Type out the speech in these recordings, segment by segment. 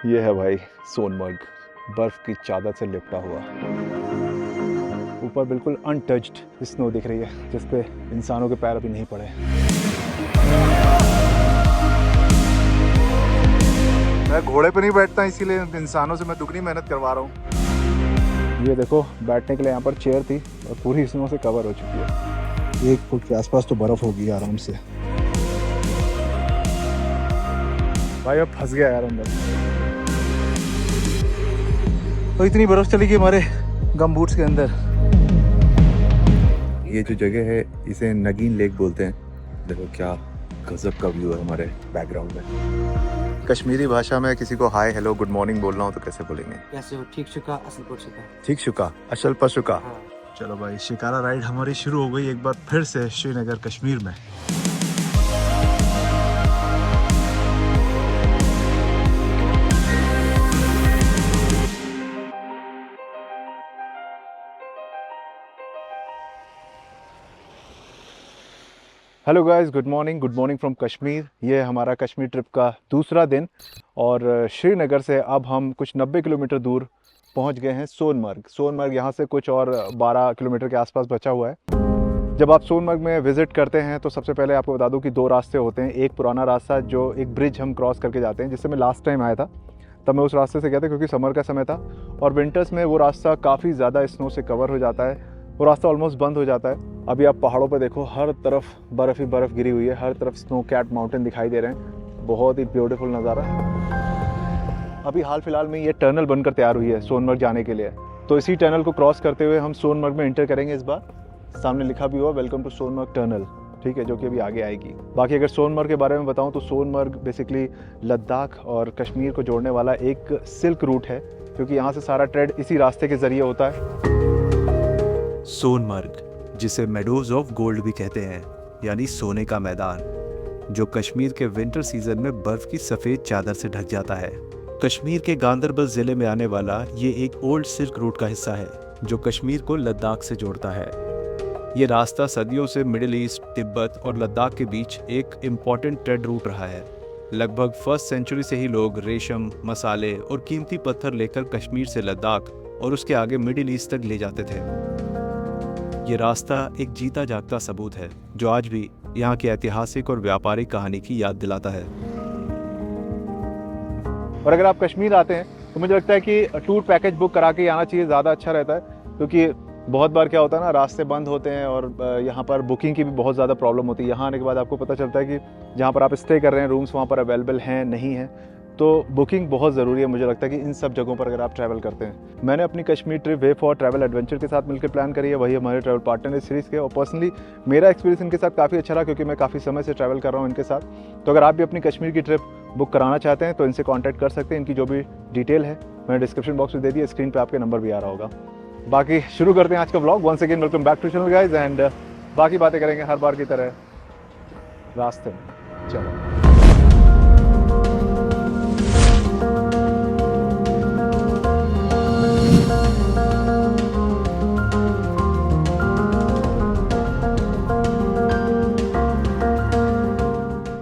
ये है भाई सोनमर्ग, बर्फ़ की चादर से लिपटा हुआ। ऊपर बिल्कुल अनटच्ड स्नो दिख रही है जिस पे इंसानों के पैर अभी नहीं पड़े। मैं घोड़े पे नहीं बैठता, इसीलिए इंसानों से मैं दुगनी मेहनत करवा रहा हूँ। ये देखो, बैठने के लिए यहाँ पर चेयर थी और पूरी स्नो से कवर हो चुकी है। 1 फुट के आसपास तो बर्फ़ होगी आराम से। भाई अब फंस गया यार अंदर। तो इतनी बर्फ़ चली गई हमारे गम बूट्स के अंदर। ये जो जगह है इसे नगीन लेक बोलते हैं। देखो क्या गजब का व्यू है हमारे बैकग्राउंड में। कश्मीरी भाषा में किसी को हाय हेलो गुड मॉर्निंग बोलना हो तो कैसे बोलेंगे? कैसे हो? ठीक शुका, असल पर शुका। ठीक शुका, असल पर शुका। हाँ। चलो भाई, शिकारा राइड हमारी शुरू हो गई एक बार फिर से श्रीनगर कश्मीर में। Hello guys, good morning from Kashmir. ये हमारा कश्मीर ट्रिप का दूसरा दिन और श्रीनगर से अब हम कुछ 90 किलोमीटर दूर पहुंच गए हैं सोनमर्ग। सोनमर्ग यहाँ से कुछ और 12 किलोमीटर के आसपास बचा हुआ है। जब आप सोनमर्ग में विज़िट करते हैं तो सबसे पहले आपको बता दूं कि 2 रास्ते होते हैं। एक पुराना रास्ता जो एक ब्रिज हम क्रॉस करके जाते हैं, जिससे मैं लास्ट टाइम आया था तब मैं उस रास्ते से गया था क्योंकि समर का समय था और विंटर्स में वो रास्ता काफ़ी ज़्यादा स्नो से कवर हो जाता है। वो रास्ता ऑलमोस्ट बंद हो जाता है। अभी आप पहाड़ों पर देखो, हर तरफ बर्फ़ ही बर्फ़ गिरी हुई है, हर तरफ स्नो कैट माउंटेन दिखाई दे रहे हैं। बहुत ही ब्यूटीफुल नज़ारा। अभी हाल फिलहाल में ये टनल बनकर तैयार हुई है सोनमर्ग जाने के लिए, तो इसी टनल को क्रॉस करते हुए हम सोनमर्ग में एंटर करेंगे इस बार। सामने लिखा भी हुआ वेलकम टू सोनमर्ग टनल, ठीक है, जो कि अभी आगे आएगी। बाकी अगर सोनमर्ग के बारे में बताऊं तो सोनमर्ग बेसिकली लद्दाख और कश्मीर को जोड़ने वाला एक सिल्क रूट है, क्योंकि यहाँ से सारा ट्रेड इसी रास्ते के ज़रिए होता है। सोनमर्ग, जिसे मेडोज ऑफ गोल्ड भी कहते हैं, यानी सोने का मैदान, जो कश्मीर के विंटर सीजन में बर्फ की सफेद चादर से ढक जाता है। कश्मीर के गांदरबल जिले में आने वाला ये एक ओल्ड सिल्क रूट का हिस्सा है जो कश्मीर को लद्दाख से जोड़ता है। ये रास्ता सदियों से मिडिल ईस्ट, तिब्बत और लद्दाख के बीच एक इम्पॉर्टेंट ट्रेड रूट रहा है। लगभग 1st सेंचुरी से ही लोग रेशम, मसाले और कीमती पत्थर लेकर कश्मीर से लद्दाख और उसके आगे मिडिल ईस्ट तक ले जाते थे। ये रास्ता एक जीता जागता सबूत है जो आज भी यहाँ की ऐतिहासिक और व्यापारिक कहानी की याद दिलाता है। और अगर आप कश्मीर आते हैं तो मुझे लगता है कि टूर पैकेज बुक करा के आना चाहिए, ज़्यादा अच्छा रहता है, क्योंकि बहुत बार क्या होता है ना, रास्ते बंद होते हैं और यहाँ पर बुकिंग की भी बहुत ज़्यादा प्रॉब्लम होती है। यहाँ आने के बाद आपको पता चलता है कि जहाँ पर आप स्टे कर रहे हैं रूम्स वहाँ पर अवेलेबल हैं नहीं हैं, तो बुकिंग बहुत ज़रूरी है। मुझे लगता है कि इन सब जगहों पर अगर आप ट्रैवल करते हैं। मैंने अपनी Kashmir trip way for travel adventure के साथ मिलकर प्लान करी है, वही हमारे ट्रैवल पार्टनर इस सीरीज़ के, और पर्सनली मेरा एक्सपीरियंस इनके साथ काफ़ी अच्छा रहा क्योंकि मैं काफ़ी समय से ट्रैवल कर रहा हूँ इनके साथ। तो अगर आप भी अपनी कश्मीर की ट्रिप बुक कराना चाहते हैं तो इनसे कॉन्टैक्ट कर सकते हैं। इनकी जो भी डिटेल है मैंने डिस्क्रिप्शन बॉक्स में दे दी, स्क्रीन पर आपके नंबर भी आ रहा होगा। बाकी शुरू करते हैं आज का vlog. Once again welcome back to channel guys, and बाकी बातें करेंगे हर बार की तरह रास्ते में। चलो,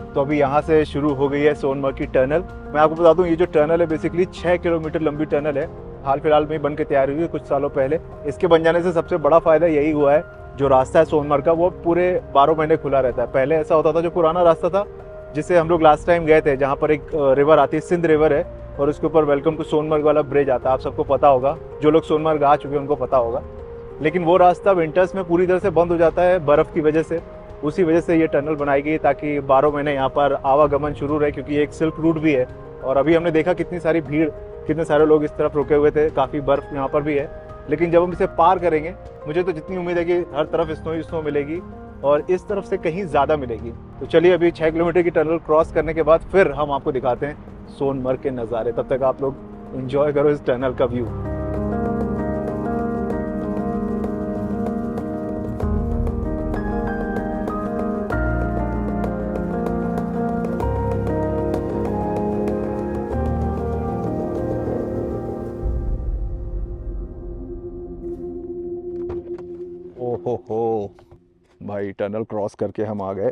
तो अभी यहाँ से शुरू हो गई है सोनमर्ग की टनल। मैं आपको बता दूं, ये जो टनल है बेसिकली 6 किलोमीटर लंबी टनल है। हाल फिलहाल में बन के तैयार हुई है कुछ सालों पहले। इसके बन जाने से सबसे बड़ा फायदा यही हुआ है, जो रास्ता है सोनमर्ग का वो पूरे 12 महीने खुला रहता है। पहले ऐसा होता था, जो पुराना रास्ता था जिससे हम लोग लास्ट टाइम गए थे, जहाँ पर एक रिवर आती है, सिंध रिवर है, और उसके ऊपर वेलकम टू सोनमर्ग वाला ब्रिज आता है। आप सबको पता होगा, जो लोग सोनमर्ग आ चुके हैं उनको पता होगा। लेकिन वो रास्ता विंटर्स में पूरी तरह से बंद हो जाता है बर्फ़ की वजह से। उसी वजह से ये टनल बनाई गई ताकि 12 महीने यहाँ पर आवागमन शुरू रहे, क्योंकि एक सिल्क रूट भी है। और अभी हमने देखा कितनी सारी भीड़, कितने सारे लोग इस तरफ रुके हुए थे, काफ़ी बर्फ़ यहाँ पर भी है। लेकिन जब हम इसे पार करेंगे, मुझे तो जितनी उम्मीद है कि हर तरफ स्नो ही स्नो मिलेगी और इस तरफ से कहीं ज़्यादा मिलेगी। तो चलिए, अभी 6 किलोमीटर की टनल क्रॉस करने के बाद फिर हम आपको दिखाते हैं सोनमर्ग के नज़ारे। तब तक आप लोग एंजॉय करो इस टनल का व्यू। हो भाई, टनल क्रॉस करके हम आ गए।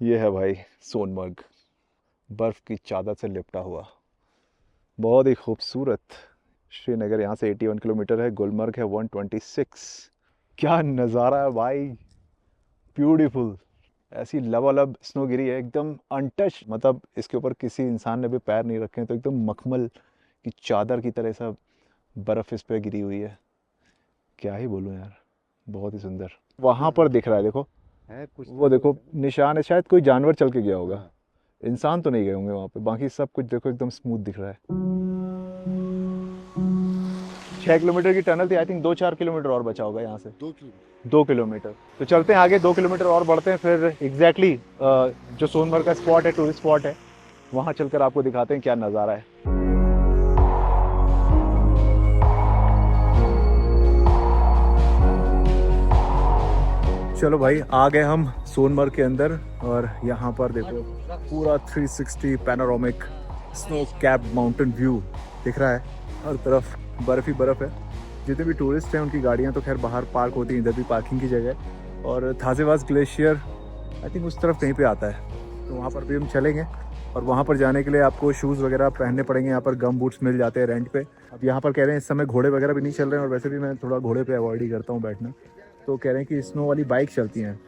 ये है भाई सोनमर्ग, बर्फ़ की चादर से लिपटा हुआ। बहुत ही खूबसूरत। श्रीनगर यहाँ से 81 किलोमीटर है, गुलमर्ग है 126। क्या नज़ारा है भाई, ब्यूटीफुल। ऐसी लबालब स्नो गिरी है, एकदम अनटच, मतलब इसके ऊपर किसी इंसान ने भी पैर नहीं रखे हैं, तो एकदम मखमल की चादर की तरह सा बर्फ़ इस पे गिरी हुई है। क्या ही बोलूँ यार, बहुत ही सुंदर। वहाँ पर दिख रहा है, देखो वो देखो निशान है, शायद कोई जानवर चल के गया होगा, इंसान तो नहीं गए होंगे वहाँ पे। बाकी सब कुछ देखो एकदम स्मूथ दिख रहा है। 6 किलोमीटर की टनल थी, आई थिंक 2-4 किलोमीटर और बचा होगा यहाँ से। 2 किलोमीटर। तो चलते हैं आगे, 2 किलोमीटर और बढ़ते हैं, फिर एग्जैक्टली जो सोनमर्ग का स्पॉट है, टूरिस्ट स्पॉट है, वहाँ चलकर आपको दिखाते हैं क्या नज़ारा है। चलो भाई, आ गए हम सोनमर्ग के अंदर, और यहाँ पर देखो पूरा 360 panoramic snow cap mountain view दिख रहा है। हर तरफ बर्फ़ ही बर्फ़ है। जितने भी टूरिस्ट हैं उनकी गाड़ियाँ तो खैर बाहर पार्क होती हैं, इधर भी पार्किंग की जगह है। और थाजेवास ग्लेशियर आई थिंक उस तरफ कहीं पे आता है, तो वहाँ पर भी हम चलेंगे। और वहाँ पर जाने के लिए आपको शूज़ वगैरह पहनने पड़ेंगे। यहाँ पर गम बूट्स मिल जाते हैं रेंट पे। अब यहाँ पर कह रहे हैं इस समय घोड़े वगैरह भी नहीं चल रहे हैं, और वैसे भी मैं थोड़ा घोड़े पे अवॉइड ही करता हूँ बैठना। तो कह रहे हैं कि स्नो वाली बाइक चलती हैं,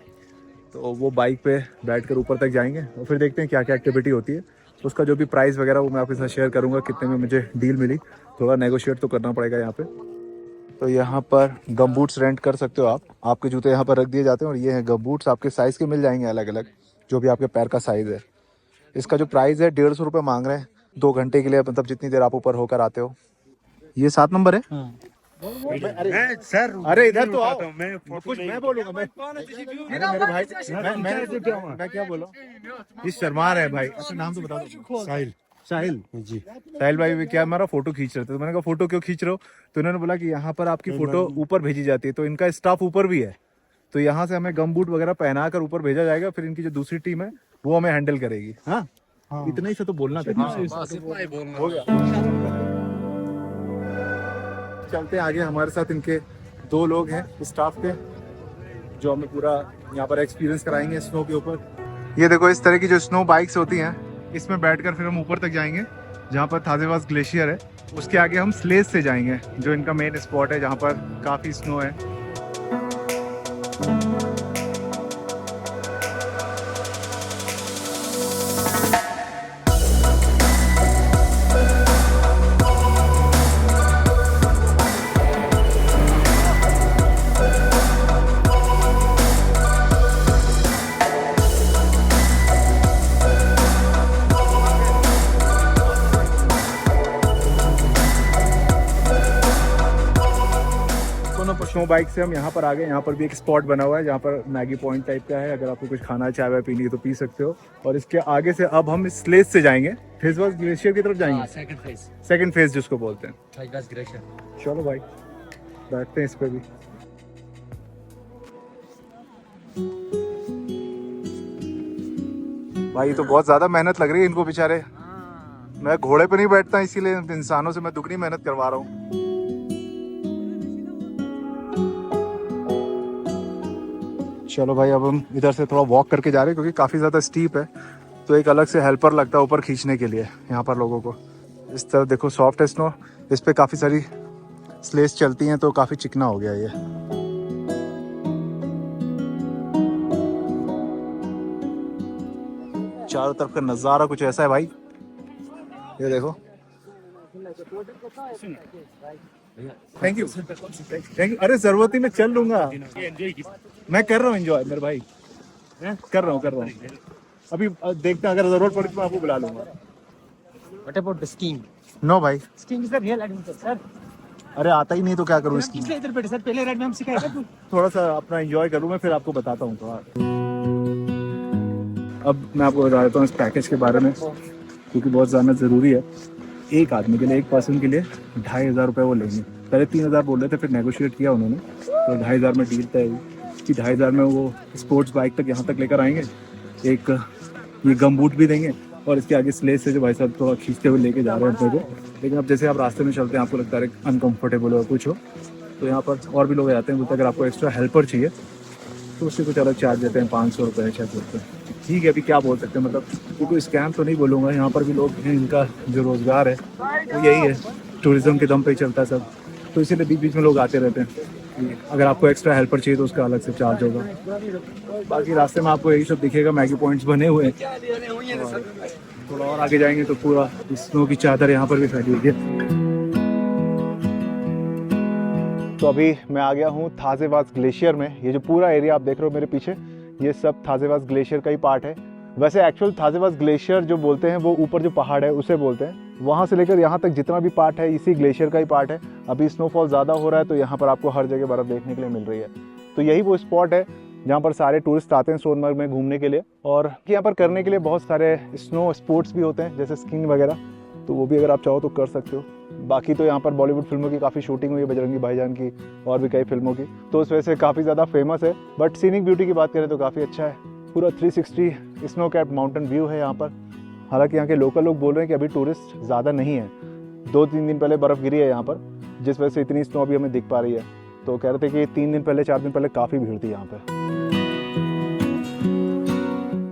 तो वो बाइक पे बैठकर ऊपर तक जाएंगे, और फिर देखते हैं क्या क्या एक्टिविटी होती है। उसका जो भी प्राइस वगैरह वो मैं आपके साथ शेयर करूँगा, कितने में मुझे डील मिली। थोड़ा नेगोशिएट तो करना पड़ेगा यहाँ पे। तो यहाँ पर गम बूट्स रेंट कर सकते हो आप, आपके जूते यहाँ पर रख दिए जाते हैं, और ये हैं गम बूट्स, आपके साइज़ के मिल जाएंगे अलग अलग, जो भी आपके पैर का साइज़ है। इसका जो प्राइस है 150 रुपये मांग रहे हैं 2 घंटे के लिए, मतलब जितनी देर आप ऊपर होकर आते हो। ये 7 नंबर है। सर अरे इधर तो आओ, मैं कुछ मैं बोलूंगा। मैं मेरे भाई मैं क्या बोलूं, ये शर्मा रहे हैं भाई। अपना नाम तो बता दो। साहिल साहिल जी। साहिल भाई भी क्या हमारा फोटो खींच रहे थे, तो मैंने कहा फोटो क्यों खींच रहे हो, तो इन्होंने बोला कि यहाँ पर आपकी फोटो ऊपर भेजी जाती है, तो इनका स्टाफ ऊपर भी है, तो यहाँ से हमें गम बूट वगैरह पहना कर ऊपर भेजा जाएगा, फिर इनकी जो दूसरी टीम है वो हमें हैंडल करेगी। हाँ, इतना ही से तो बोलना था। हो गया। चलते हैं आगे, हमारे साथ इनके 2 लोग हैं स्टाफ के, जो हमें पूरा यहाँ पर एक्सपीरियंस कराएंगे स्नो के ऊपर। ये देखो इस तरह की जो स्नो बाइक्स होती हैं, इसमें बैठकर फिर हम ऊपर तक जाएंगे जहाँ पर थाजेवास ग्लेशियर है। उसके आगे हम स्लेज से जाएंगे, जो इनका मेन स्पॉट है जहाँ पर काफ़ी स्नो है। स्नो बाइक से हम यहाँ पर आ गए। यहाँ पर भी एक स्पॉट बना हुआ है जहाँ पर मैगी पॉइंट टाइप का है, अगर आपको कुछ खाना चाय वाय पीनी है तो पी सकते हो। और इसके आगे से अब हम स्लेज से जाएंगे, थाजेवास ग्लेशियर की तरफ जाएंगे। सेकंड फेज जिसको बोलते हैं। चलो भाई बैठते हैं इस पे भी। भाई तो बहुत ज्यादा मेहनत लग रही है इनको बेचारे। मैं घोड़े पे नहीं बैठता, इसीलिए इंसानों से मैं दुगनी मेहनत करवा रहा हूँ। चलो भाई, अब हम इधर से थोड़ा वॉक करके जा रहे हैं, क्योंकि काफ़ी ज़्यादा स्टीप है, तो एक अलग से हेल्पर लगता है ऊपर खींचने के लिए यहाँ पर लोगों को। इस तरफ देखो सॉफ्ट है स्नो, इस पर काफ़ी सारी स्लेज चलती हैं, तो काफ़ी चिकना हो गया ये। चारों तरफ का नज़ारा कुछ ऐसा है भाई, ये देखो। Thank you thank you. अरे जरूरत ही, मैं चल लूंगा, मैं कर रहा हूँ एंजॉय मेरे भाई, कर रहा हूँ। अभी देखते हैं, अगर जरूरत पड़ी तो मैं आपको बुला लूंगा। What about the skiing? No भाई, Skiing is the real adventure, sir. अरे आता ही नहीं तो क्या करूँ इसकी। इसलिए इधर बैठे सर, पहले राइड में हम सिखाएगा तू। थोड़ा सा अपना एंजॉय करूँ मैं, फिर आपको बताता हूँ थोड़ा। अब मैं आपको बता देता हूँ इस पैकेज के बारे में, क्योंकि बहुत जानना ज़रूरी है। एक आदमी के लिए, एक पर्सन के लिए 2500 रुपये वो लेंगे। पहले 3000 बोल रहे थे, फिर नेगोशिएट किया उन्होंने, तो 2500 में डील तय हुई कि 2500 में वो स्पोर्ट्स बाइक तक यहाँ तक लेकर आएंगे, एक ये गम बूट भी देंगे, और इसके आगे स्लेज से जो भाई साहब थोड़ा खींचते हुए लेके जा रहे हैं अपने को। लेकिन अब जैसे आप रास्ते में चलते हैं, आपको लगता है अनकम्फर्टेबल हो कुछ हो, तो यहाँ पर और भी लोग आते हैं। बोलते अगर आपको एक्स्ट्रा हेल्पर चाहिए तो उससे कुछ अलग चार्ज देते हैं, 500 रुपये 600 रुपये। ठीक है, अभी क्या बोल सकते हैं, मतलब क्योंकि स्कैम तो नहीं बोलूँगा, यहाँ पर भी लोग हैं, इनका जो रोज़गार है तो यही है, टूरिज़्म के दम पे ही चलता है सब, तो इसीलिए बीच बीच में लोग आते रहते हैं। अगर आपको एक्स्ट्रा हेल्पर चाहिए तो उसका अलग से चार्ज होगा। बाकी रास्ते में आपको यही सब दिखेगा, मैगी पॉइंट्स बने हुए हैं, और थोड़ा और आगे जाएंगे तो पूरा स्नो की चादर यहाँ पर भी फैली हुई है। तो अभी मैं आ गया हूँ थाज़ेवास ग्लेशियर में। ये जो पूरा एरिया आप देख रहे हो मेरे पीछे, ये सब थाज़ेवास ग्लेशियर का ही पार्ट है। वैसे एक्चुअल थाज़ेवास ग्लेशियर जो बोलते हैं वो ऊपर जो पहाड़ है उसे बोलते हैं, वहाँ से लेकर यहाँ तक जितना भी पार्ट है इसी ग्लेशियर का ही पार्ट है। अभी स्नोफॉल ज़्यादा हो रहा है तो यहाँ पर आपको हर जगह बर्फ़ देखने के लिए मिल रही है। तो यही वो स्पॉट है जहाँ पर सारे टूरिस्ट आते हैं सोनमर्ग में घूमने के लिए, और यहाँ पर करने के लिए बहुत सारे स्नो स्पोर्ट्स भी होते हैं जैसे स्कीइंग वगैरह, तो वो भी अगर आप चाहो तो कर सकते हो। बाकी तो यहाँ पर बॉलीवुड फिल्मों की काफ़ी शूटिंग हुई है, बजरंगी भाईजान की और भी कई फिल्मों की, तो उस वजह से काफ़ी ज़्यादा फेमस है। बट सीनिक ब्यूटी की बात करें तो काफ़ी अच्छा है। पूरा 360 स्नो कैप माउंटेन व्यू है यहाँ पर। हालांकि यहाँ के लोकल लोग बोल रहे हैं कि अभी टूरिस्ट ज़्यादा नहीं है, 2-3 दिन पहले बर्फ़ गिरी है यहाँ पर, जिस वजह से इतनी स्नो अभी हमें दिख पा रही है। तो कह रहे थे कि 3 दिन पहले 4 दिन पहले काफ़ी भीड़ थी यहाँ पर।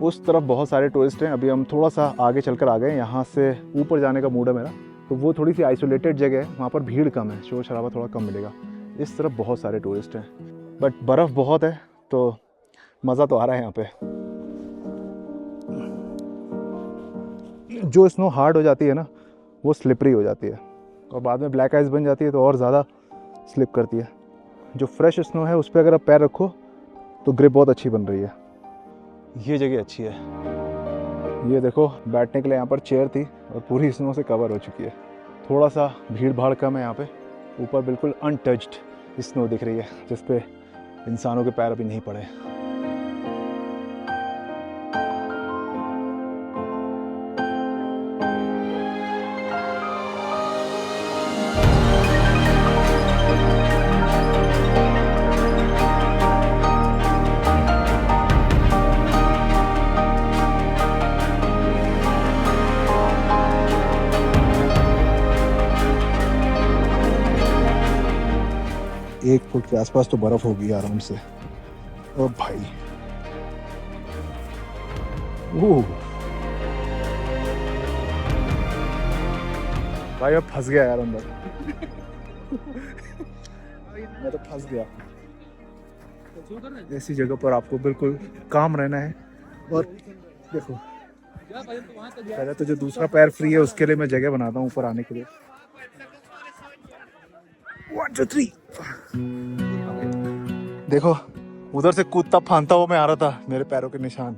उस तरफ बहुत सारे टूरिस्ट हैं। अभी हम थोड़ा सा आगे चलकर आ गए, यहाँ से ऊपर जाने का मूड है मेरा, तो वो थोड़ी सी आइसोलेटेड जगह है, वहाँ पर भीड़ कम है, शोर शराबा थोड़ा कम मिलेगा। इस तरफ बहुत सारे टूरिस्ट हैं, बट बर्फ़ बहुत है तो मज़ा तो आ रहा है यहाँ पे। जो स्नो हार्ड हो जाती है ना वो स्लिपरी हो जाती है, और बाद में ब्लैक आइस बन जाती है तो और ज़्यादा स्लिप करती है। जो फ्रेश स्नो है उस पर अगर आप पैर रखो तो ग्रिप बहुत अच्छी बन रही है। ये जगह अच्छी है। ये देखो बैठने के लिए यहाँ पर चेयर थी और पूरी स्नो से कवर हो चुकी है। थोड़ा सा भीड़ भाड़ कम है यहाँ पे। ऊपर बिल्कुल अनटच्ड स्नो दिख रही है जिस पे इंसानों के पैर अभी नहीं पड़े। एक फुट के आसपास तो बर्फ होगी आराम से। ओ भाई, ओह भाई, अब फंस गया यार अंदर। मैं तो फंस गया। ऐसी जगह पर आपको बिल्कुल काम रहना है। और देखो, पहले तो जो दूसरा पैर फ्री है उसके लिए मैं जगह बनाता हूँ ऊपर आने के लिए। 1 2 3। देखो उधर से कूदता फांदता हुआ मैं आ रहा था, मेरे पैरों के निशान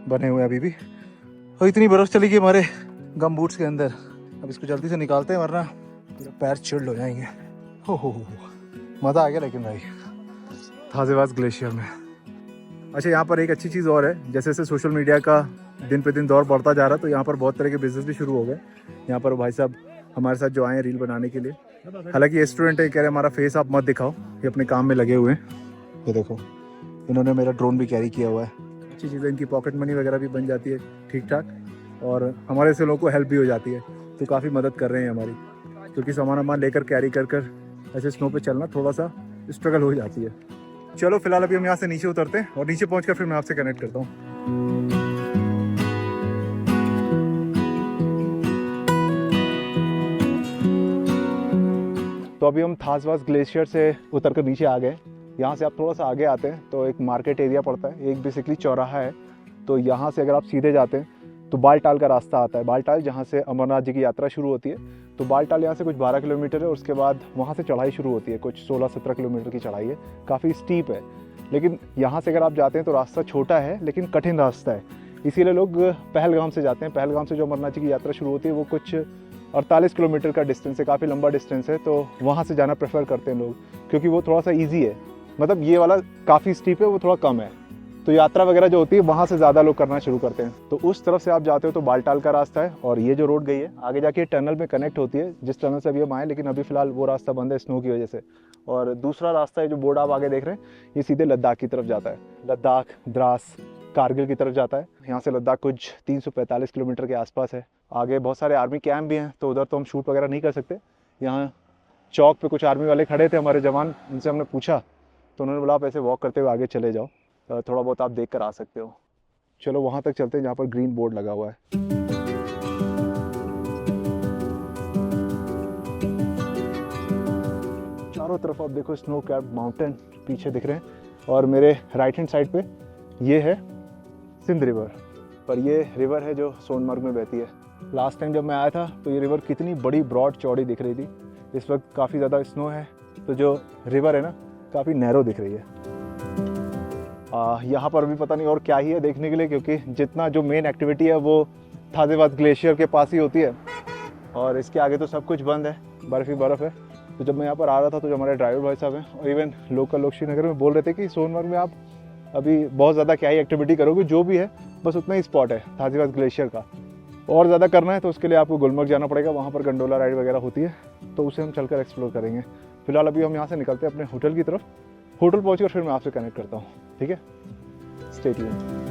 बने हुए अभी भी। और इतनी बर्फ चली गई हमारे गम बूट्स के अंदर। अब इसको जल्दी से निकालते हैं वरना मेरे पैर चिल्ड हो जाएंगे। हो मज़ा आ गया लेकिन भाई थाज़ेवास ग्लेशियर में। अच्छा, यहाँ पर एक अच्छी चीज़ और है, जैसे जैसे सोशल मीडिया का दिन पे दिन दौर बढ़ता जा रहा है तो यहाँ पर बहुत तरह के बिजनेस भी शुरू हो गए। यहाँ पर भाई साहब हमारे साथ जो आए हैं रील बनाने के लिए, हालांकि ये स्टूडेंट है, कह रहे हमारा फेस आप मत दिखाओ, ये अपने काम में लगे हुए हैं। ये देखो इन्होंने मेरा ड्रोन भी कैरी किया हुआ है। अच्छी चीज़ है, इनकी पॉकेट मनी वगैरह भी बन जाती है ठीक ठाक, और हमारे से लोगों को हेल्प भी हो जाती है, तो काफ़ी मदद कर रहे हैं हमारी। क्योंकि सामान लेकर कैरी कर ऐसे स्नो पे चलना थोड़ा सा स्ट्रगल हो जाती है। चलो फिलहाल अभी हम यहाँ से नीचे उतरते हैं और नीचे पहुँच कर फिर मैं आपसे कनेक्ट करता हूँ। तो अभी हम थाज़ेवास ग्लेशियर से उतरकर नीचे आ गए। यहाँ से आप थोड़ा सा आगे आते हैं तो एक मार्केट एरिया पड़ता है, एक बेसिकली चौराहा है। तो यहाँ से अगर आप सीधे जाते हैं तो बालटाल का रास्ता आता है। बालटाल जहाँ से अमरनाथ जी की यात्रा शुरू होती है, तो बालटाल यहाँ से कुछ 12 किलोमीटर है। उसके बाद वहाँ से चढ़ाई शुरू होती है, कुछ 16-17 किलोमीटर की चढ़ाई है, काफ़ी स्टीप है। लेकिन यहाँ से अगर आप जाते हैं तो रास्ता छोटा है लेकिन कठिन रास्ता है, इसीलिए लोग पहलगाम से जाते हैं। पहलगाम से जो अमरनाथ जी की यात्रा शुरू होती है वो कुछ 48 किलोमीटर का डिस्टेंस है, काफ़ी लंबा डिस्टेंस है, तो वहाँ से जाना प्रेफर करते हैं लोग, क्योंकि वो थोड़ा सा ईजी है। मतलब ये वाला काफ़ी स्टीप है, वो थोड़ा कम है, तो यात्रा वगैरह जो होती है वहाँ से ज़्यादा लोग करना शुरू करते हैं। तो उस तरफ से आप जाते हो तो बालटाल का रास्ता है, और ये जो रोड गई है आगे जाके टनल में कनेक्ट होती है, जिस टनल से अभी हम आए, लेकिन अभी फिलहाल वो रास्ता बंद है स्नो की वजह से। और दूसरा रास्ता है जो बोर्ड आप आगे देख रहे हैं, ये सीधे लद्दाख की तरफ जाता है। लद्दाख, द्रास, कारगिल की तरफ जाता है। यहाँ से लद्दाख कुछ 345 किलोमीटर के आसपास है। आगे बहुत सारे आर्मी कैंप भी हैं, तो उधर तो हम शूट वगैरह नहीं कर सकते। यहाँ चौक पे कुछ आर्मी वाले खड़े थे, हमारे जवान, उनसे हमने पूछा तो उन्होंने बोला आप ऐसे वॉक करते हुए आगे चले जाओ, थोड़ा बहुत आप देख कर आ सकते हो। चलो वहाँ तक चलते हैं जहाँ पर ग्रीन बोर्ड लगा हुआ है। चारों तरफ आप देखो स्नो कैप्ड माउंटेन पीछे दिख रहे हैं और मेरे राइट हैंड साइड पे ये है सिंध रिवर। पर ये रिवर है जो सोनमर्ग में बहती है। लास्ट टाइम जब मैं आया था तो ये रिवर कितनी बड़ी ब्रॉड चौड़ी दिख रही थी। इस वक्त काफ़ी ज़्यादा स्नो है तो जो रिवर है ना काफ़ी नैरो दिख रही है। यहाँ पर भी पता नहीं और क्या ही है देखने के लिए, क्योंकि जितना जो मेन एक्टिविटी है वो थाजेवाद ग्लेशियर के पास ही होती है और इसके आगे तो सब कुछ बंद है, बर्फ़ ही बर्फ़ है। तो जब मैं यहाँ पर आ रहा था तो जो हमारे ड्राइवर भाई साहब हैं और इवन लोकल लोग श्रीनगर में बोल रहे थे कि सोनमर्ग में आप अभी बहुत ज़्यादा क्या ही एक्टिविटी करोगे, जो भी है बस उतना ही स्पॉट है थाजीवाद ग्लेशियर का। और ज़्यादा करना है तो उसके लिए आपको गुलमर्ग जाना पड़ेगा, वहाँ पर गंडोला राइड वगैरह होती है तो उसे हम चलकर एक्सप्लोर करेंगे। फिलहाल अभी हम यहाँ से निकलते हैं अपने होटल की तरफ। होटल पहुँचकर फिर मैं आपसे कनेक्ट करता हूँ, ठीक है? Stay tuned.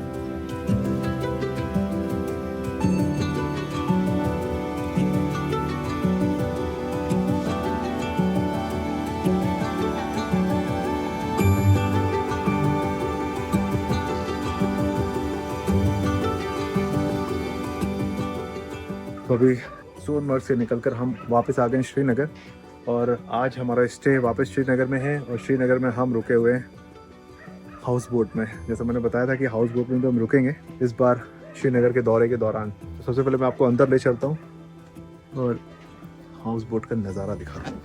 तो अभी सोनमर्ग से निकलकर हम वापस आ गए श्रीनगर और आज हमारा स्टे वापस श्रीनगर में है और श्रीनगर में हम रुके हुए हैं हाउस बोट में। जैसा मैंने बताया था कि हाउस बोट में तो हम रुकेंगे इस बार श्रीनगर के दौरे के दौरान। तो सबसे पहले मैं आपको अंदर ले चलता हूँ और हाउस बोट का नज़ारा दिखाता हूँ।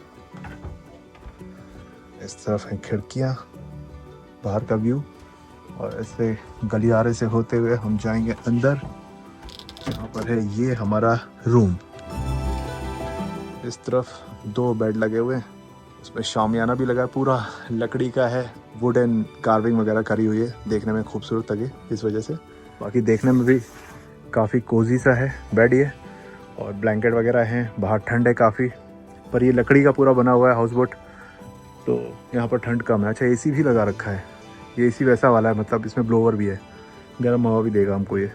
इस तरफ हैं खिड़कियाँ, बाहर का व्यू और ऐसे गलियारे से होते हुए हम जाएंगे अंदर। यहाँ पर है ये हमारा रूम। इस तरफ 2 बेड लगे हुए हैं, उसमें शामियाना भी लगा है, पूरा लकड़ी का है, वुडन कार्विंग वगैरह करी हुई है, देखने में खूबसूरत लगे इस वजह से। बाकी देखने में भी काफ़ी कोजी सा है बेड ये और ब्लैंकेट वगैरह हैं। बाहर ठंड है काफ़ी, पर ये लकड़ी का पूरा बना हुआ है हाउस बोट तो यहाँ पर ठंड कम है। अच्छा एसी भी लगा रखा है, ये एसी वैसा वाला है, मतलब इसमें ब्लोवर भी है, गर्म हवा भी देगा हमको ये।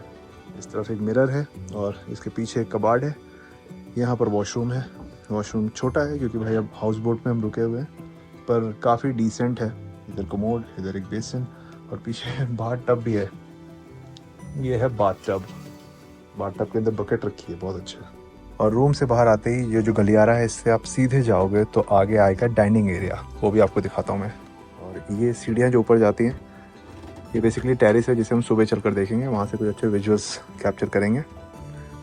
इस तरफ एक मिरर है और इसके पीछे एक कबाड़ है। यहाँ पर वॉशरूम है। वॉशरूम छोटा है क्योंकि भाई अब हाउस बोट में हम रुके हुए हैं, पर काफ़ी डिसेंट है। इधर कमोड, इधर एक बेसिन और पीछे बाथ टब भी है। ये है बाथ टब। बाथ टब के अंदर बकेट रखी है, बहुत अच्छा। और रूम से बाहर आते ही ये जो गलियारा है इससे आप सीधे जाओगे तो आगे आएगा डाइनिंग एरिया, वो भी आपको दिखाता हूँ मैं। और ये सीढ़ियाँ जो ऊपर जाती हैं ये बेसिकली टेरेस है जिसे हम सुबह चलकर देखेंगे, वहाँ से कुछ अच्छे विजुअल्स कैप्चर करेंगे।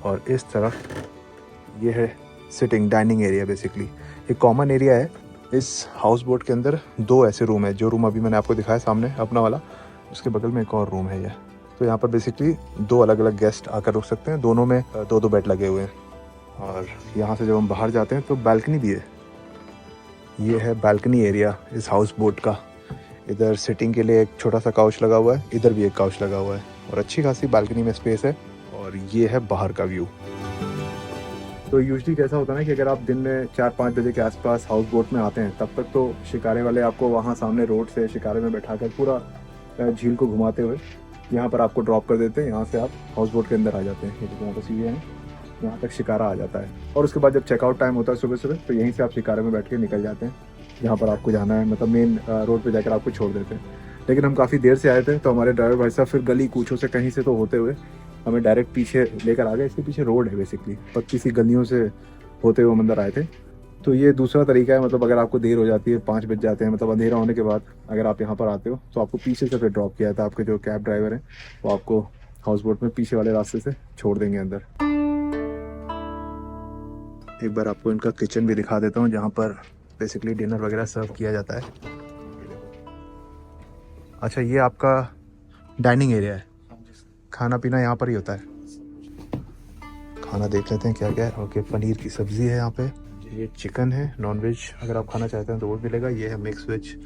और इस तरफ ये है सिटिंग डाइनिंग एरिया। बेसिकली ये कॉमन एरिया है। इस हाउस बोट के अंदर 2 ऐसे रूम है, जो रूम अभी मैंने आपको दिखाया सामने अपना वाला, उसके बगल में एक और रूम है ये। तो यहाँ पर बेसिकली 2 अलग अलग गेस्ट आकर रुक सकते हैं, दोनों में 2-2 बेड लगे हुए हैं। और यहाँ से जब हम बाहर जाते हैं तो बालकनी भी है। ये है बालकनी एरिया इस हाउस बोट का। इधर सिटिंग के लिए एक छोटा सा काउच लगा हुआ है, इधर भी एक काउच लगा हुआ है और अच्छी खासी बालकनी में स्पेस है। और ये है बाहर का व्यू। तो यूजुअली कैसा होता है ना कि अगर आप दिन में 4-5 बजे के आसपास हाउस बोट में आते हैं तब तक तो शिकारे वाले आपको वहाँ सामने रोड से शिकारे में बैठाकर पूरा झील को घुमाते हुए यहाँ पर आपको ड्रॉप कर देते हैं। यहाँ से आप हाउस बोट के अंदर आ जाते हैं। ये तो यहाँ पर सीढ़ियाँ हैं, यहाँ तक शिकारा आ जाता है। और उसके बाद जब चेकआउट टाइम होता है सुबह सुबह तो यहीं से आप शिकारे में बैठ के निकल जाते हैं जहाँ पर आपको जाना है, मतलब मेन रोड पे जाकर आपको छोड़ देते हैं। लेकिन हम काफ़ी देर से आए थे तो हमारे ड्राइवर भाई साहब फिर गली कूचों से कहीं से तो होते हुए हमें डायरेक्ट पीछे लेकर आ गए। इसके पीछे रोड है, बेसिकली 25 गलियों से होते हुए अंदर आए थे। तो ये दूसरा तरीका है, मतलब अगर आपको देर हो जाती है, 5 बज जाते हैं, मतलब अंधेरा होने के बाद अगर आप यहाँ पर आते हो तो आपको पीछे से फिर ड्रॉप किया था। आपके जो कैब ड्राइवर हैं वो आपको हाउस बोट में पीछे वाले रास्ते से छोड़ देंगे अंदर। एक बार आपको इनका किचन भी दिखा देता हूँ जहाँ पर बेसिकली डिनर वगैरह सर्व किया जाता है। अच्छा ये आपका डाइनिंग एरिया है, खाना पीना यहाँ पर ही होता है। खाना देख लेते हैं क्या क्या है। ओके, पनीर की सब्ज़ी है यहाँ पे, ये चिकन है, नॉन वेज अगर आप खाना चाहते हैं तो वो मिलेगा। ये है मिक्स वेज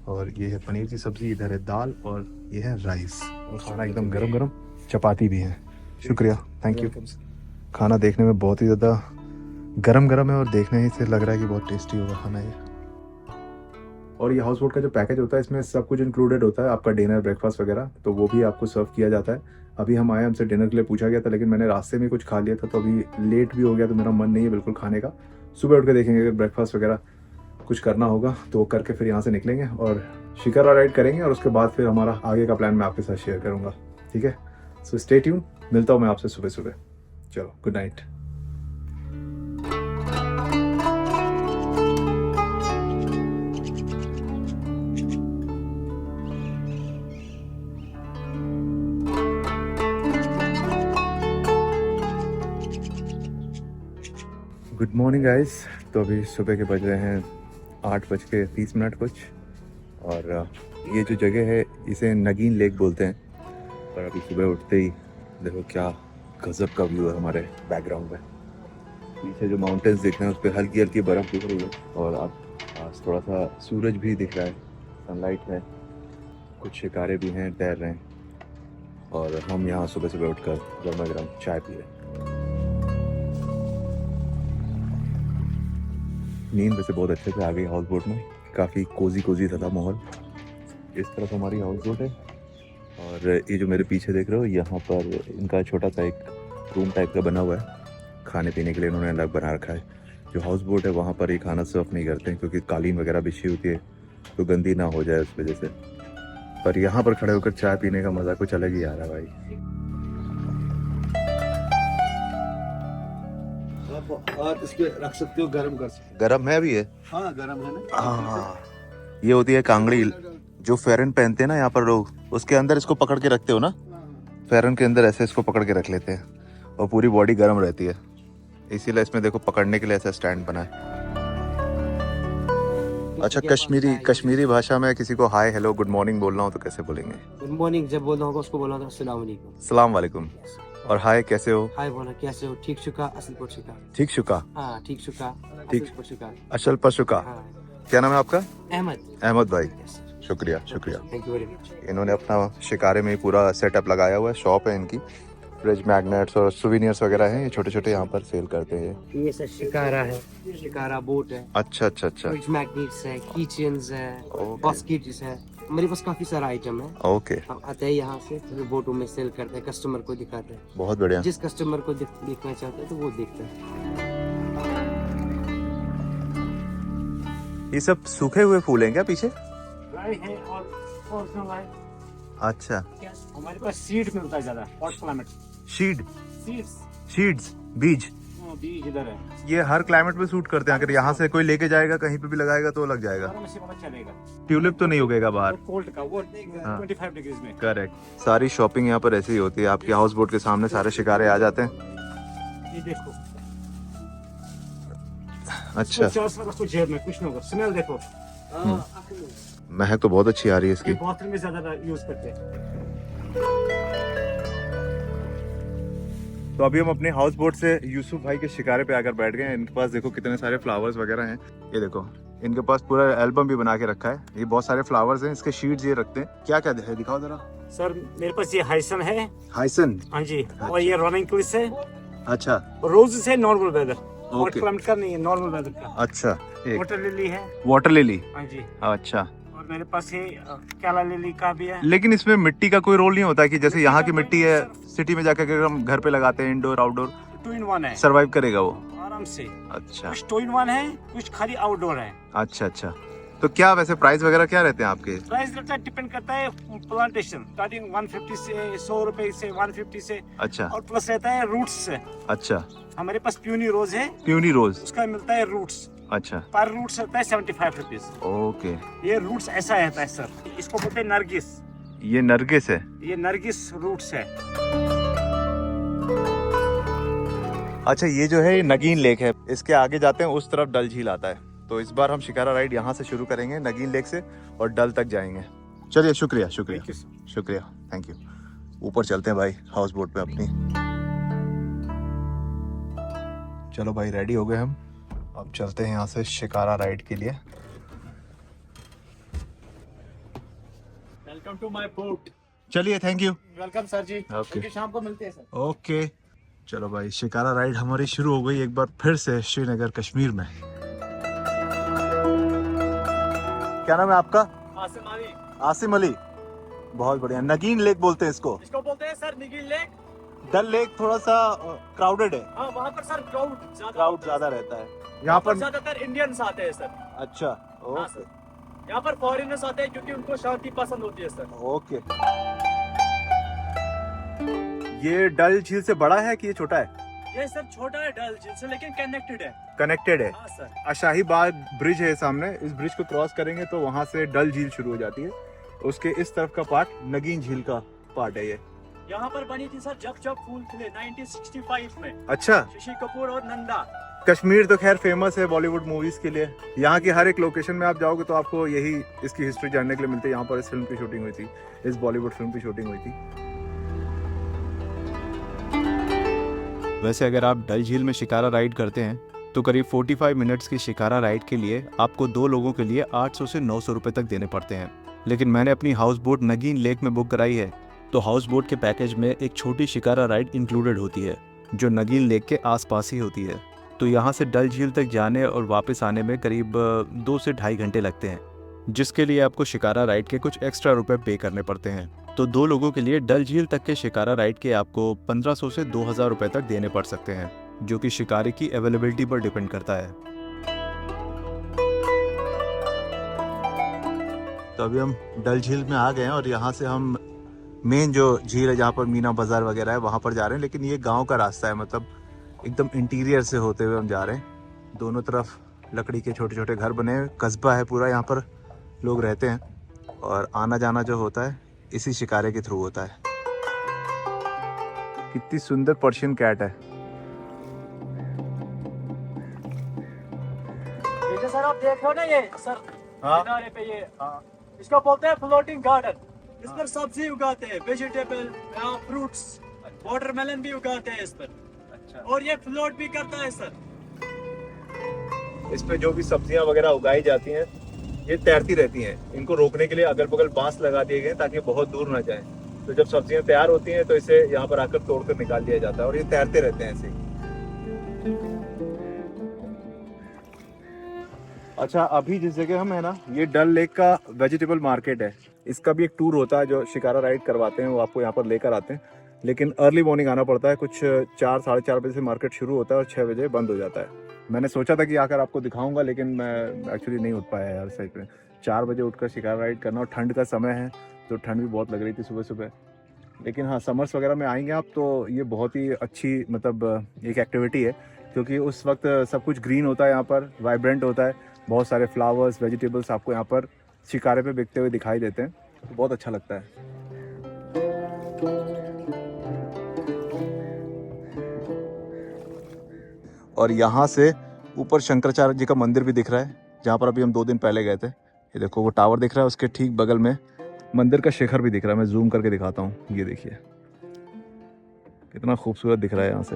और ये है पनीर की सब्ज़ी, इधर है दाल और ये है राइस। और खाना एकदम गरम गरम, चपाती भी है। शुक्रिया, थैंक यू। खाना देखने में बहुत ही ज़्यादा गरम गरम है और देखने ही से लग रहा है कि बहुत टेस्टी होगा खाना ये। और ये हाउस बोट का जो पैकेज होता है इसमें सब कुछ इंक्लूडेड होता है, आपका डिनर ब्रेकफास्ट वगैरह, तो वो भी आपको सर्व किया जाता है। अभी हम आए, हमसे डिनर के लिए पूछा गया था लेकिन मैंने रास्ते में कुछ खा लिया था तो अभी लेट भी हो गया तो मेरा मन नहीं है बिल्कुल खाने का। सुबह उठ के देखेंगे अगर ब्रेकफास्ट वगैरह कुछ करना होगा तो वो करके फिर यहाँ से निकलेंगे और शिकारा राइड करेंगे और उसके बाद फिर हमारा आगे का प्लान मैं आपके साथ शेयर करूँगा। ठीक है, सो स्टे ट्यून, मिलता हूँ मैं आपसे सुबह सुबह। चलो, good night. Good morning guys. तो अभी सुबह के बज रहे हैं 8:30 कुछ, और ये जो जगह है इसे नगीन लेक बोलते हैं। पर अभी सुबह उठते ही देखो क्या गजब का व्यू है हमारे बैकग्राउंड में। पीछे जो माउंटेन्स दिख रहे हैं उस पर हल्की हल्की बर्फ़ दिख रही है, और अब आज थोड़ा सा सूरज भी दिख रहा है, सनलाइट है, कुछ शिकारे भी हैं, तैर रहे हैं, और हम यहाँ सुबह सुबह उठकर गर्मा गर्म चाय पी रहे हैं। नींद वैसे बहुत अच्छे से आ गई हाउस बोट में, काफ़ी कोजी था माहौल। इस तरफ हमारी हाउस बोट है, और ये जो मेरे पीछे देख रहे हो यहाँ पर इनका छोटा सा एक रूम टाइप का बना हुआ है, खाने पीने के लिए इन्होंने अलग बना रखा है। जो हाउस बोट है वहाँ पर ये खाना सर्व नहीं करते हैं, क्योंकि कालीन वगैरह बिछी होती है तो गंदी ना हो जाए उस वजह से। पर यहाँ पर खड़े होकर चाय पीने का मज़ा कुछ अलग ही आ रहा है भाई। और इसके रख सकते हो, गर्म कर सकते गरम है अभी ये? हाँ गर्म है ना। हाँ, ये होती है कांगड़ी, जो फेरन पहनते हैं ना यहाँ पर लोग, उसके अंदर इसको पकड़ के रखते हो ना, फेरन के अंदर ऐसे इसको पकड़ के रख लेते हैं, और पूरी बॉडी गर्म रहती है, इसीलिए इसमें देखो पकड़ने के लिए ऐसा स्टैंड बना है। अच्छा, कश्मीरी भाषा में किसी को हाय हेलो गुड मॉर्निंग बोलना हो तो कैसे बोलेंगे? गुड मॉर्निंग जब बोलना होगा उसको बोलना था अस्सलाम वालेकुम। सलाम वालेकुम। और हाय कैसे हो? हाय बोला कैसे हो? ठीक शुका असल पर शुका। ठीक शुका, हाँ ठीक शुका ठीक। असल पर शुका। अशल पर शुका। हाँ क्या नाम है आपका? अहमद भाई, Yes, sir. शुक्रिया। Thank you very much. इन्होंने अपना शिकारे में ही पूरा सेटअप लगाया हुआ है, शॉप है इनकी, फ्रिज मैग्नेट्स और सुवेनियर्स वगैरह हैं, ये छोटे छोटे यहाँ पर सेल करते हैं। ये सर शिकारा है, शिकारा बोट है, अच्छा अच्छा अच्छा, फ्रिज मैग्नेट्स है, कीचेन्स है, Okay. बास्केट्स है, मेरे पास काफी सारा आइटम है। ओके, हम आते हैं यहाँ से फिर बोटों में सेल करते हैं, कस्टमर को दिखाते हैं, बहुत बढ़िया। जिस कस्टमर को देखना चाहते हैं तो वो देखता है। ये सब सूखे हुए फूल हैं क्या पीछे? ड्राई है और ओरिजिनल है। अच्छा, हमारे पास सीड मिलता है ज्यादा, हॉट क्लाइमेट सीड्स। शीड्स, बीज। बीज इधर है, ये हर क्लाइमेट में सूट करते हैं, अगर यहाँ से कोई लेके जाएगा कहीं पे भी लगाएगा तो लग जाएगा। गर्म से पता चलेगा। ट्यूलिप तो नहीं उगेगा बाहर। कोल्ड का वो हाँ। 25 डिग्रीज में। करेक्ट। सारी शॉपिंग यहाँ पर ऐसे ही होती है, आपके हाउस बोट के सामने सारे शिकारे आ जाते हैं। ये देखो, अच्छा, 50 रखो जेब में, कुछ नहीं होगा। स्मेल देखो, महक तो बहुत अच्छी आ रही है इसकी। बोतल में ज्यादा यूज करते हैं। तो अभी हम अपने हाउस बोट से यूसुफ भाई के शिकारे पे आकर बैठ गए हैं। इनके पास देखो कितने सारे फ्लावर्स वगैरह हैं, ये देखो इनके पास पूरा एल्बम भी बना के रखा है। ये बहुत सारे फ्लावर्स हैं, इसके शीट्स ये रखते हैं। क्या क्या है दिखाओ जरा। सर मेरे पास ये हाइसन है। हाइसन? हाँ जी, और ये रनिंग क्लिस है। अच्छा, रोज है normal weather, hot Okay. Climate का नहीं है, नॉर्मल वेदर का। अच्छा, एक वाटर लिली है। Water lily. हाँ जी, अच्छा, और मेरे पास ये काला लिली का भी है। लेकिन इसमें मिट्टी का कोई रोल नहीं होता कि जैसे यहाँ की मिट्टी है, सिटी में जाकर अगर हम घर पे लगाते हैं इंडोर आउटडोर, 2 in 1 है, सरवाइव करेगा वो? आराम से। अच्छा कुछ 2 in 1 है, कुछ खाली आउटडोर है। अच्छा अच्छा। तो क्या वैसे प्राइस वगैरह क्या रहते हैं आपके? प्राइस रहता है, डिपेंड करता है प्लांटेशन, स्टार्टिंग 150 से 100 रुपए से 150 से, अच्छा और प्लस रहता है रूट्स से। अच्छा, हमारे पास प्यूनी रोज है, प्यूनी रोज। उसका मिलता है रूट्स, अच्छा, पर रूट्स रहता है 75 रुपीज। ओके। ये रूट्स ऐसा रहता है सर, इसको बोलते हैं नरगिस। ये नरगिस है? ये नरगिस रूट्स है। अच्छा, ये जो है ये नगीन लेक है, इसके आगे जाते हैं उस तरफ डल झील आता है। तो इस बार हम शिकारा राइड यहाँ से शुरू करेंगे, नगीन लेक से, और डल तक जाएंगे। चलिए, शुक्रिया शुक्रिया Thank you, sir. शुक्रिया, थैंक यू। ऊपर चलते हैं भाई हाउस बोट पे अपनी। चलो भाई, रेडी हो गए हम, अब चलते हैं यहाँ से शिकारा राइड के लिए। Welcome to my port. चलिए, thank you. Welcome sir ji. Okay शाम को मिलते हैं सर। ओके। चलो भाई, शिकारा राइड हमारी शुरू हो गई एक बार फिर से श्रीनगर कश्मीर में। क्या नाम है आपका? आसिम अली। आसिम अली, बहुत बढ़िया। नगीन लेक बोलते हैं इसको? इसको बोलते हैं सर निगिल लेक। डल लेक थोड़ा सा क्राउडेड है, हाँ, वहाँ पर सर क्राउड ज्यादा रहता है। यहाँ पर ज्यादातर इंडियंस आते हैं सर। अच्छा, हाँ ओके सर, यहाँ पर फॉरेनर्स आते हैं क्योंकि उनको शांति पसंद होती है सर। ओके। ये डल झील से बड़ा है कि ये छोटा है? ये सर छोटा है डल झील से, लेकिन कनेक्टेड है। कनेक्टेड है। हाँ सर। शाही बाग ब्रिज है सामने, इस ब्रिज को क्रॉस करेंगे तो वहां से डल झील शुरू हो जाती है। उसके इस तरफ का पार्ट नगीन झील का पार्ट है ये। यहाँ पर बनी थी सर जब जब फूल खिले 1965 में। अच्छा। शशि कपूर और नंदा। कश्मीर तो खैर फेमस है बॉलीवुड मूवीज के लिए। यहाँ की हर एक लोकेशन में आप जाओगे तो आपको यही इसकी हिस्ट्री जानने के लिए मिलती है। यहाँ पर इस फिल्म की शूटिंग हुई थी, इस बॉलीवुड फिल्म की शूटिंग हुई थी। वैसे अगर आप डल झील में शिकारा राइड करते हैं तो करीब 45 मिनट्स की शिकारा राइड के लिए आपको 2 लोगों के लिए 800 से 900 रुपए तक देने पड़ते हैं। लेकिन मैंने अपनी हाउस बोट नगीन लेक में बुक कराई है, तो हाउस बोट के पैकेज में एक छोटी शिकारा राइड इंक्लूडेड होती है जो नगीन लेक के आसपास ही होती है। तो यहाँ से डल झील तक जाने और वापस आने में करीब 2 से ढाई घंटे लगते हैं, जिसके लिए आपको शिकारा राइड के कुछ एक्स्ट्रा रुपए पे करने पड़ते हैं। तो 2 लोगों के लिए डल झील तक के शिकारा राइड के आपको 1500 से 2000 रुपए तक देने पड़ सकते हैं, जो कि शिकारी की अवेलेबिलिटी पर डिपेंड करता है। तो अभी हम डल झील में आ गए हैं और यहाँ से हम मेन जो झील है जहाँ पर मीना बाजार वगैरह है वहाँ पर जा रहे हैं। लेकिन ये गांव का रास्ता है, मतलब एकदम इंटीरियर से होते हुए हम जा रहे हैं। दोनों तरफ लकड़ी के छोटे छोटे घर बने हैं, कस्बा है पूरा, यहाँ पर लोग रहते हैं और आना जाना जो होता है इसी शिकारे के थ्रू होता है। कितनी सुंदर पर्शियन कैट है। ये जो सर आप देख रहे हो ना ये सर हाँ? किनारे पे ये इसको बोलते हैं फ्लोटिंग गार्डन। इस पर सब्जी उगाते हैं, वेजिटेबल, फ्रूट्स, वाटरमेलन भी उगाते हैं इस पर। अच्छा। और ये फ्लोट भी करता है सर। इस पे जो भी सब्जियां वगैरह उगाई जाती हैं ये तैरती रहती हैं। इनको रोकने के लिए अगल बगल बांस लगा दिए गए ताकि बहुत दूर ना जाएं। तो जब सब्जियां तैयार होती हैं तो इसे यहाँ पर आकर तोड़कर निकाल दिया जाता है और ये तैरते रहते हैं ऐसे ही। अच्छा, अभी जिस जगह हम है ना, ये डल लेक का वेजिटेबल मार्केट है। इसका भी एक टूर होता है जो शिकारा राइड करवाते हैं, वो आपको यहाँ पर लेकर आते हैं। लेकिन अर्ली मॉर्निंग आना पड़ता है, कुछ 4 साढ़े 4 बजे से मार्केट शुरू होता है और 6 बजे बंद हो जाता है। मैंने सोचा था कि आकर आपको दिखाऊंगा, लेकिन मैं एक्चुअली नहीं उठ पाया यार सही पे। 4 बजे उठकर शिकारा राइड करना, और ठंड का समय है तो ठंड भी बहुत लग रही थी सुबह सुबह। लेकिन हाँ, समर्स वगैरह में आएंगे आप तो ये बहुत ही अच्छी मतलब एक एक्टिविटी है, क्योंकि उस वक्त सब कुछ ग्रीन होता है, यहाँ पर वाइब्रेंट होता है, बहुत सारे फ्लावर्स, वेजिटेबल्स आपको यहाँ पर शिकारे पे बिकते हुए दिखाई देते हैं, तो बहुत अच्छा लगता है। और यहाँ से ऊपर शंकराचार्य जी का मंदिर भी दिख रहा है, जहाँ पर अभी हम 2 दिन पहले गए थे। ये देखो वो टावर दिख रहा है, उसके ठीक बगल में मंदिर का शिखर भी दिख रहा है। मैं जूम करके दिखाता हूँ, ये देखिए कितना खूबसूरत दिख रहा है यहाँ से।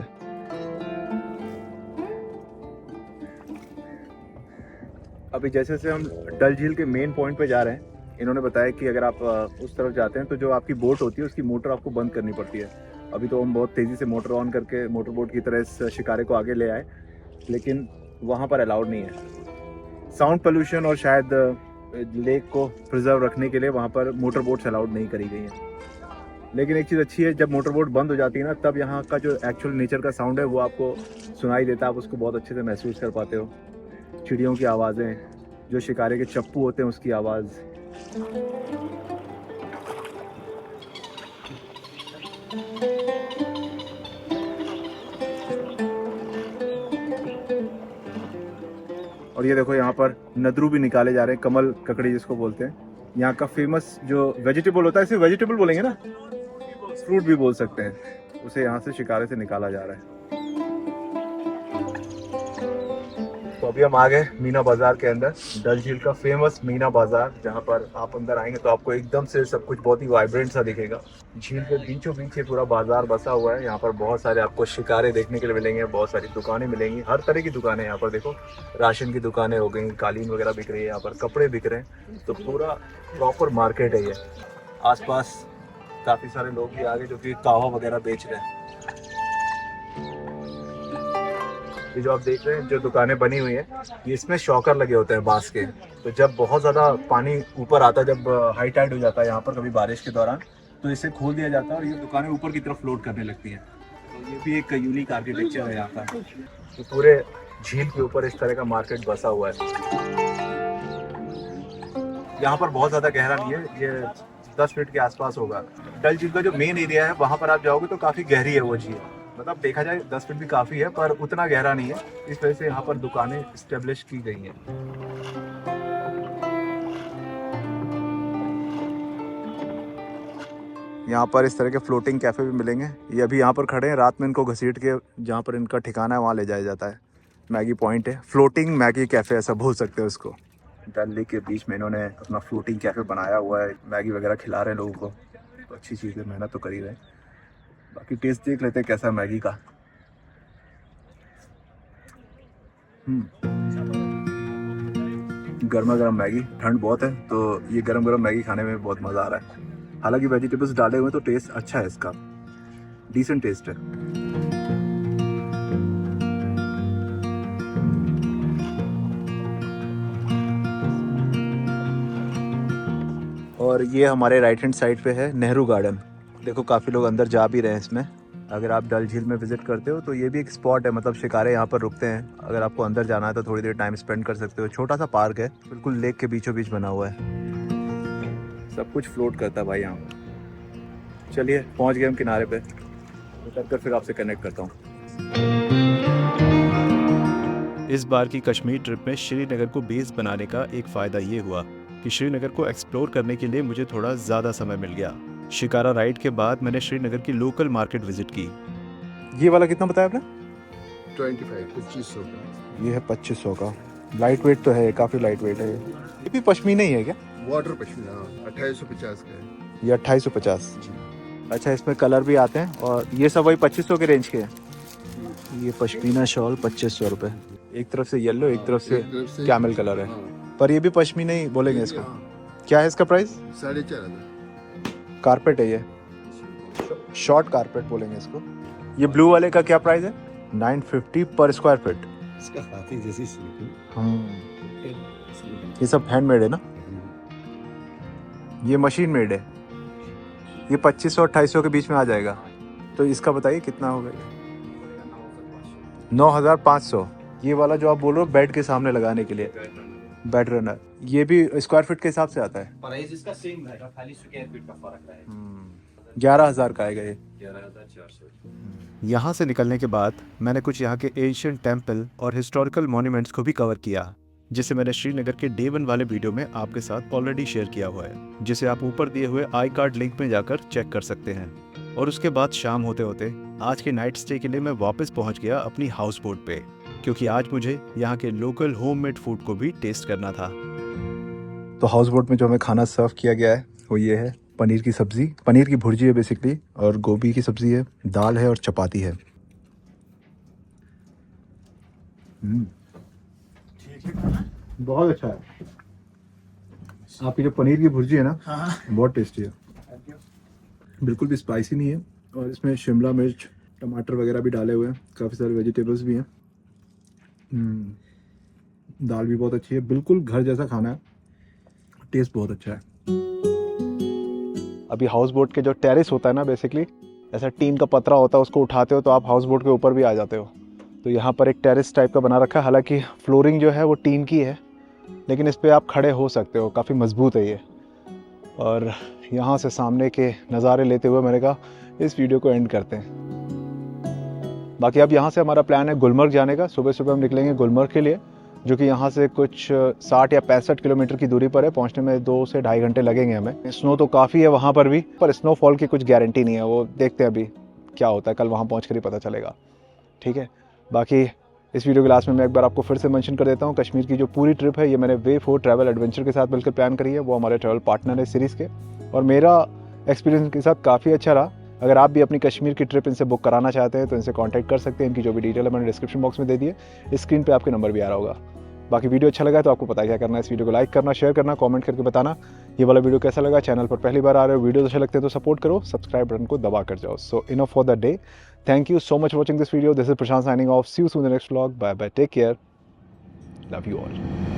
अभी जैसे से हम डल झील के मेन पॉइंट पे जा रहे हैं, इन्होंने बताया कि अगर आप उस तरफ जाते हैं तो जो आपकी बोट होती है उसकी मोटर आपको बंद करनी पड़ती है। अभी तो हम बहुत तेज़ी से मोटर ऑन करके मोटर बोट की तरह इस शिकारे को आगे ले आए, लेकिन वहाँ पर अलाउड नहीं है। साउंड पोल्यूशन और शायद लेक को प्रिजर्व रखने के लिए वहाँ पर मोटर बोट्स अलाउड नहीं करी गई हैं। लेकिन एक चीज़ अच्छी है, जब मोटर बोट बंद हो जाती है ना, तब यहाँ का जो एक्चुअल नेचर का साउंड है वो आपको सुनाई देता है, आप उसको बहुत अच्छे से महसूस कर पाते हो। चिड़ियों की आवाज़ें, जो शिकारे के चप्पू होते हैं उसकी आवाज़। और ये देखो यहाँ पर नदरू भी निकाले जा रहे हैं, कमल ककड़ी जिसको बोलते हैं। यहाँ का फेमस जो वेजिटेबल होता है, इसे वेजिटेबल बोलेंगे ना, फ्रूट भी बोल सकते हैं, उसे यहाँ से शिकारे से निकाला जा रहा है। तो अभी हम आ गए मीना बाजार के अंदर, डल झील का फेमस मीना बाजार, जहाँ पर आप अंदर आएंगे तो आपको एकदम से सब कुछ बहुत ही वाइब्रेंट सा दिखेगा। झील के बीचों बीच ये पूरा बाजार बसा हुआ है। यहाँ पर बहुत सारे आपको शिकारे देखने के लिए मिलेंगे, बहुत सारी दुकानें मिलेंगी, हर तरह की दुकानें यहाँ पर। देखो राशन की दुकानें हो गई, कालीन वगैरह बिक रही है, यहाँ पर कपड़े बिक रहे हैं, तो पूरा प्रॉपर मार्केट है ये। आसपास काफ़ी सारे लोग भी आ गए जो कि कावा वगैरह बेच रहे हैं। ये जो आप देख रहे हैं जो दुकानें बनी हुई है, ये इसमें शॉकर लगे होते हैं बांस के। तो जब बहुत ज़्यादा पानी ऊपर आता है, जब हाई टाइड हो जाता है यहाँ पर कभी बारिश के दौरान, तो इसे खोल दिया जाता है और ये दुकानें ऊपर की तरफ फ्लोट करने लगती हैं। तो ये भी एक यूनिक आर्किटेक्चर है यहाँ का। तो पूरे झील के ऊपर इस तरह का मार्केट बसा हुआ है। यहाँ पर बहुत ज़्यादा गहरा नहीं है, ये 10 फीट के आसपास होगा। डल झील का जो मेन एरिया है वहाँ पर आप जाओगे तो काफ़ी गहरी है वो झील, मतलब देखा जाए 10 फीट भी काफ़ी है पर उतना गहरा नहीं है, इस वजह से यहाँ पर दुकानें इस्टेब्लिश की गई हैं। यहाँ पर इस तरह के फ्लोटिंग कैफ़े भी मिलेंगे। ये अभी यहाँ पर खड़े हैं, रात में इनको घसीट के जहाँ पर इनका ठिकाना है वहाँ ले जाया जाता है। मैगी पॉइंट है, फ्लोटिंग मैगी कैफ़े ऐसा बोल सकते हो उसको। डल लेक के बीच में इन्होंने अपना फ्लोटिंग कैफ़े बनाया हुआ है, मैगी वगैरह खिला रहे हैं लोगों को, तो अच्छी चीज़ है, मेहनत तो कर ही रहे हैं। बाकी टेस्ट देख लेते हैं कैसा मैगी का। गर्मा गर्म मैगी, ठंड बहुत है तो ये गर्म गर्म मैगी खाने में बहुत मज़ा आ रहा है। हालांकि वेजिटेबल्स डाले हुए तो टेस्ट अच्छा है इसका, डिसेंट टेस्ट है। और ये हमारे राइट हैंड साइड पे है नेहरू गार्डन। देखो काफ़ी लोग अंदर जा भी रहे हैं इसमें। अगर आप डल झील में विजिट करते हो तो ये भी एक स्पॉट है, मतलब शिकारे यहाँ पर रुकते हैं। अगर आपको अंदर जाना है तो थोड़ी देर टाइम स्पेंड कर सकते हो। छोटा सा पार्क है, बिल्कुल लेक के बीचों बीच बना हुआ है। सब कुछ फ्लोट करता है भाई यहाँ पर। चलिए पहुँच गए हम किनारे पे, उतर कर फिर आपसे कनेक्ट करता हूँ। इस बार की कश्मीर ट्रिप में श्रीनगर को बेस बनाने का एक फ़ायदा ये हुआ कि श्रीनगर को एक्सप्लोर करने के लिए मुझे थोड़ा ज़्यादा समय मिल गया। शिकारा राइड के बाद मैंने श्रीनगर की लोकल मार्केट विजिट की। ये वाला कितना बताया आपने? 2500 का। ये है 2500 का। लाइट वेट तो है, काफ़ी लाइट वेट है। ये भी पश्मीना ही है क्या? वाटर पश्मीना 2850 का है। ये 2850। अच्छा, इसमें कलर भी आते हैं और ये सब वही 2500 के रेंज के हैं। ये पश्मीना शॉल 2500 रुपये। एक तरफ से येलो, एक तरफ से कैमल कलर है, पर ये भी पश्मीना ही बोलेंगे इसको। क्या है इसका प्राइस? 4500। कारपेट है ये, शॉर्ट कारपेट बोलेंगे इसको। ये ब्लू वाले का क्या प्राइस है? 950 पर स्क्वायर फीट। इसका हाथी जैसी ये सब हैंडमेड है ना? ये मशीन मेड है। ये 2500 और 2800 के बीच में आ जाएगा। तो इसका बताइए कितना होगा? 9500। ये वाला जो आप बोल रहे हो बेड के सामने लगाने के लिए, बेड रनर, ये भी स्क्वायर फीट के हिसाब से आता है। प्राइस इसका सेम रहेगा, खाली स्क्वायर फीट का फर्क रहेगा। 11,000 का आएगा ये। 11,400। यहाँ से निकलने के बाद मैंने कुछ यहाँ के एशियंट टेम्पल और हिस्टोरिकल मॉन्यूमेंट्स को भी कवर किया, जिसे मैंने श्रीनगर के डे 1 वाले वीडियो में आपके साथ ऑलरेडी शेयर किया हुआ है, जिसे आप ऊपर दिए हुए आई कार्ड लिंक में जाकर चेक कर सकते हैं। और उसके बाद शाम होते होते आज के नाइट स्टे के लिए मैं वापस पहुंच गया अपनी हाउस बोट पे, क्योंकि आज मुझे यहाँ के लोकल होममेड फूड को भी टेस्ट करना था। तो हाउस बोट में जो हमें खाना सर्व किया गया है वो ये है, पनीर की सब्जी, पनीर की भुर्जी है बेसिकली, और गोभी की सब्जी है, दाल है और चपाती है। बहुत अच्छा है। आपकी जो पनीर की भुर्जी है ना, बहुत टेस्टी है, बिल्कुल भी स्पाइसी नहीं है, और इसमें शिमला मिर्च, टमाटर वगैरह भी डाले हुए हैं, काफ़ी सारे वेजिटेबल्स भी हैं। दाल भी बहुत अच्छी है, बिल्कुल घर जैसा खाना है, टेस्ट बहुत अच्छा है। अभी हाउस बोट के जो टेरेस होता है ना, बेसिकली ऐसा टीन का पतरा होता है, उसको उठाते हो तो आप हाउस बोट के ऊपर भी आ जाते हो। तो यहाँ पर एक टेरेस टाइप का बना रखा है, हालांकि फ्लोरिंग जो है वो टीन की है, लेकिन इस पर आप खड़े हो सकते हो, काफ़ी मजबूत है ये। और यहाँ से सामने के नज़ारे लेते हुए मैंने कहा इस वीडियो को एंड करते हैं। बाकी अब यहाँ से हमारा प्लान है गुलमर्ग जाने का। सुबह सुबह हम निकलेंगे गुलमर्ग के लिए, जो कि यहाँ से कुछ 60 या 65 किलोमीटर की दूरी पर है। पहुँचने में 2 से 2.5 घंटे लगेंगे हमें। स्नो तो काफ़ी है वहाँ पर भी, पर स्नोफॉल की कुछ गारंटी नहीं है, वो देखते हैं अभी क्या होता है, कल वहाँ पहुँच कर ही पता चलेगा। ठीक है, बाकी इस वीडियो के लास्ट में मैं एक बार आपको फिर से मेंशन कर देता हूँ, कश्मीर की जो पूरी ट्रिप है ये मैंने वे 4 ट्रैवल एडवेंचर के साथ मिलकर प्लान करी है। वो हमारे ट्रैवल पार्टनर है सीरीज़ के, और मेरा एक्सपीरियंस के साथ काफ़ी अच्छा रहा। अगर आप भी अपनी कश्मीर की ट्रिप इनसे बुक कराना चाहते हैं तो इनसे कांटेक्ट कर सकते हैं। इनकी जो भी डिटेल है मैंने डिस्क्रिप्शन बॉक्स में दे दिए, स्क्रीन पे आपके नंबर भी आ रहा होगा। बाकी वीडियो अच्छा लगा तो आपको पता है क्या करना है, इस वीडियो को लाइक करना, शेयर करना, कमेंट करके बताना ये वाला वीडियो कैसा लगा। चैनल पर पहली बार आ रहे हो, वीडियो अच्छा लगते हैं तो सपोर्ट करो, सब्सक्राइब बटन को दबा कर जाओ। So enough for the day, thank you so much watching this video. This is Prashant signing off, see you soon in the next vlog, bye bye, take care, love you all.